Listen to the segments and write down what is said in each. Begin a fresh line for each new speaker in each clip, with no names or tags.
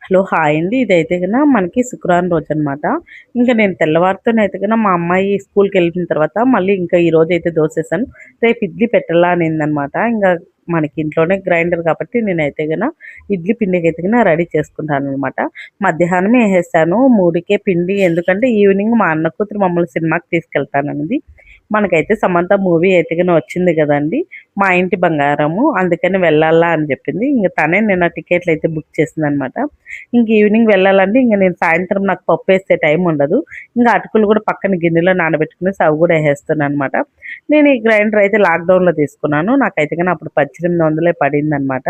Hello! Hi అండి. ఇదైతే గన మనకి శుక్రవారం రోజనమాట. ఇంక నేను తెల్లవారితోనైతే గన మా అమ్మాయి స్కూల్‌కెళ్ళిన తర్వాత మళ్ళీ ఇంకా ఈరోజైతే దోసేసాను. రేపు ఇడ్లీ పెట్టాలా అనిందనమాట. ఇంగ మనకి ఇంట్లోనే గ్రైండర్ కాబట్టి నేనైతే గన ఇడ్లీ పిండికైతే గన రెడీ చేసుకుంటాననమాట. మధ్యాహ్నమే ఏసేసాను 3కే పిండి. ఎందుకంటే ఈవినింగ్ మా అన్న కూతురు మమ్మల్ని సినిమాకి తీసుకెళ్తానన్నది. మనకైతే సమంత మూవీ అయితే గన వచ్చింది గదండీ! మా ఇంటి బంగారము. అందుకని వెళ్ళాలా అని జెప్పింది. ఇంగ తనే నిన్న టికెట్లయితే బుక్ చేసిందనమాట. ఇంక ఈవినింగ్ వెళ్ళాలంటే ఇంక నేను సాయంత్రం నాకు పప్పేసే టైం ఉండదు. ఇంక అటుకులు గూడా పక్కన గిన్నెలో నానబెట్టుకునేసి అవి గూడా ఏసేస్తున్నాననమాట. నేను ఈ గ్రైండర్ అయితే లాక్‌డౌన్‌లో తీసుకున్నాను. నాకైతే గాని అప్పుడు 1800 పడిందనమాట.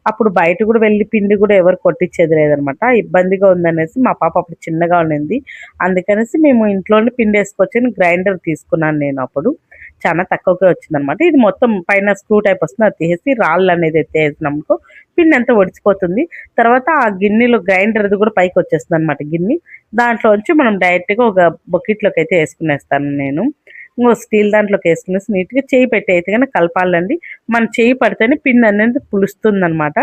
అప్పుడు బయట గూడా వెళ్లి పిండి గూడా ఎవరు కొట్టిచ్చేది లేదనమాట. ఇబ్బందిగా ఉందనేసి మా పాప అప్పుడు చిన్నగా ఉండింది. అందుకనేసి మేము ఇంట్లోనే పిండేసుకోవచ్చని గ్రైండర్ తీసుకున్నాను నేనప్పుడు. చాలా తక్కువకే వచ్చిందనమాట. ఇది మొత్తం పైన స్క్రూ టైప్ వస్తుంది. అది తీసేసి రాళ్ళనేది ఎత్తేసినామనుకో పిండంతా ఒడిచిపోతుంది. తర్వాత ఆ గిన్నెలో గ్రైండర్‌ది కూడా పైకొచ్చేస్తుందనమాట గిన్ని. దాంట్లోంచి మనం డైరెక్ట్‌గా ఒక బకెట్‌లోకైతే ఏసుకునేస్తాను నేను. ఇంగో స్టీల్ దాంట్లోకేసుకునేసి నీట్‌గా చెయ్యి పెట్టి అయితే గనక కలపాలండి. మన చెయ్యి పడితేనే పిండనేది పులుస్తుందనమాట.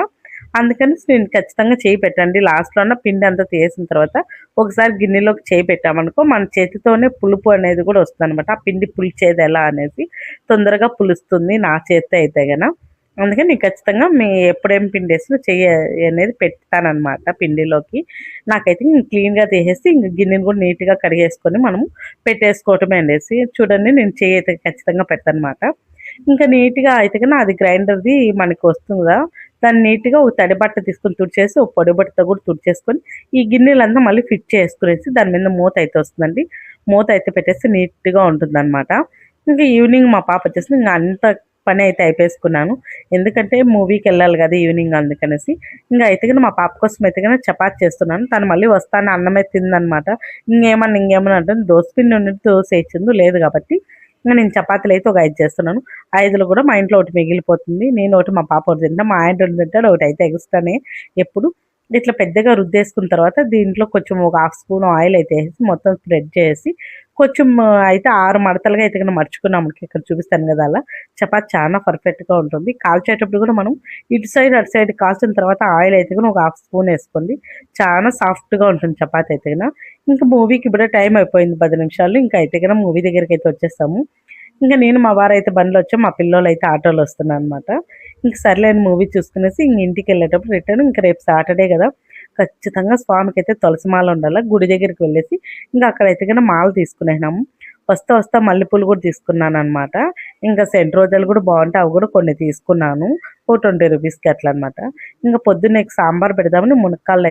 అందుకనేసి నేను ఖచ్చితంగా చెయ్యి పెట్టండి. లాస్ట్‌లోన పిండంతా తీసేసిన తర్వాత ఒకసారి గిన్నెలోకి చేయి పెట్టామనుకో మన చేతితోనే పులుపు అనేది కూడా వస్తదనమాట. ఆ పిండి పులిచేదెలా అనేసి తొందరగా పులుస్తుంది నా చేత్తో అయితే గన. అందుకని నేను ఖచ్చితంగా ఎప్పుడేం పిండేసినా చెయ్యి అనేది పెడతాననమాట పిండిలోకి. నాకైతే క్లీన్‌గా తీసేసి ఇంక గిన్నెని కూడా నీట్‌గా కడిగేసుకొని మనము పెట్టేసుకోవటమే అండేసి. చూడండి నేను చెయ్యి అయితే ఖచ్చితంగా పెడతానమాట. ఇంకా నీట్‌గా అయితే గన అది గ్రైండర్‌ది మనకి వస్తుంది గదా! దాన్ని నీట్‌గా ఒక తడి బట్ట తీసుకొని తుడిచేసి, ఒక పొడి బట్టతో కూడా తుడిచేసుకొని, ఈ గిన్నెలంతా మళ్ళీ ఫిట్ చేసుకునేసి దాని మీద మూత అయితే వస్తుందండి. మూత అయితే పెట్టేస్తే నీట్‌గా ఉంటుందనమాట. ఇంక ఈవినింగ్ మా పాప వచ్చేసి ఇంగ అంత పని అయితే అయిపోయేసుకున్నాను. ఎందుకంటే మూవీకెళ్ళాలి గదా! ఈవినింగ్ అందుకనేసి. ఇంగ అయితే గన మా పాప కోసం అయితే గన చపాతీ చేస్తున్నాను. తను మళ్ళీ వస్తాను అన్నమే తిందనమాట. ఇంగేమన్నా అంటుంది దోస పిండి ఉండింటే దోస ఏయొచ్చుందు. లేదు గాబట్టి ఇంగ నేను చపాతీలైతే ఒక 5 చేస్తున్నాను. 5లో కూడా మా ఇంట్లో ఒకటి మిగిలిపోతుంది. నేను ఒకటి, మా పాప ఒకటి తింటాం. మా ఆయన 2 తింటాడు. ఒకటైతే ఎక్స్‌ట్రానే ఎప్పుడు. ఇట్లా పెద్దగా రుద్దేసుకున్న తర్వాత దీంట్లో కొంచెం ఒక హాఫ్ స్పూన్ ఆయిల్ అయితే ఏసేసి మొత్తం స్ప్రెడ్ చేసి కొంచెం అయితే 6 మడతలుగా అయితే గనుక మడుచుకున్నామంటే ఇక్కడ చూపిస్తాను కదా! అలా చపాతీ చాలా పర్ఫెక్ట్‌గా ఉంటుంది. కాల్చేటప్పుడు కూడా మనం ఇటు సైడ్, అటు సైడ్ కాల్చిన తర్వాత ఆయిల్ అయితే గనుక ఒక హాఫ్ స్పూన్ ఏసుకోండి. చాలా సాఫ్ట్‌గా ఉంటుంది చపాతీ అయితే గన. ఇంక మూవీకి ఇప్పుడే టైం అయిపోయింది 10 నిమిషాలు. ఇంక అయితే గన మూవీ దగ్గరికైతే వచ్చేసాము. ఇంక నేను మా వారైతే బండిలో వచ్చాం. మా పిల్లోలైతే ఆటోలో వస్తున్నారనమాట. ఇంక సర్లే అని మూవీ చూసుకునేసి ఇంక ఇంటికెళ్ళేటప్పుడు రిటర్న్ ఇంక రేపు సాటర్డే గదా! ఖచ్చితంగా స్వామికైతే తులసి మాల ఉండాల. గుడి దగ్గరికి వెళ్ళేసి ఇంక అక్కడైతే గన మాల తీసుకునేసినాము. వస్తా వస్తా మల్లెపూలు కూడా తీసుకున్నాననమాట. ఇంకా సెంటు రోజాలు కూడా బావుంటాయి. అవి కూడా కొన్ని తీసుకున్నాను. ఓ 20 రూపీస్‌కి అట్లా అనమాట. ఇంక పొద్దున్నే సాంబార్ పెడదామని మునక్కాడలు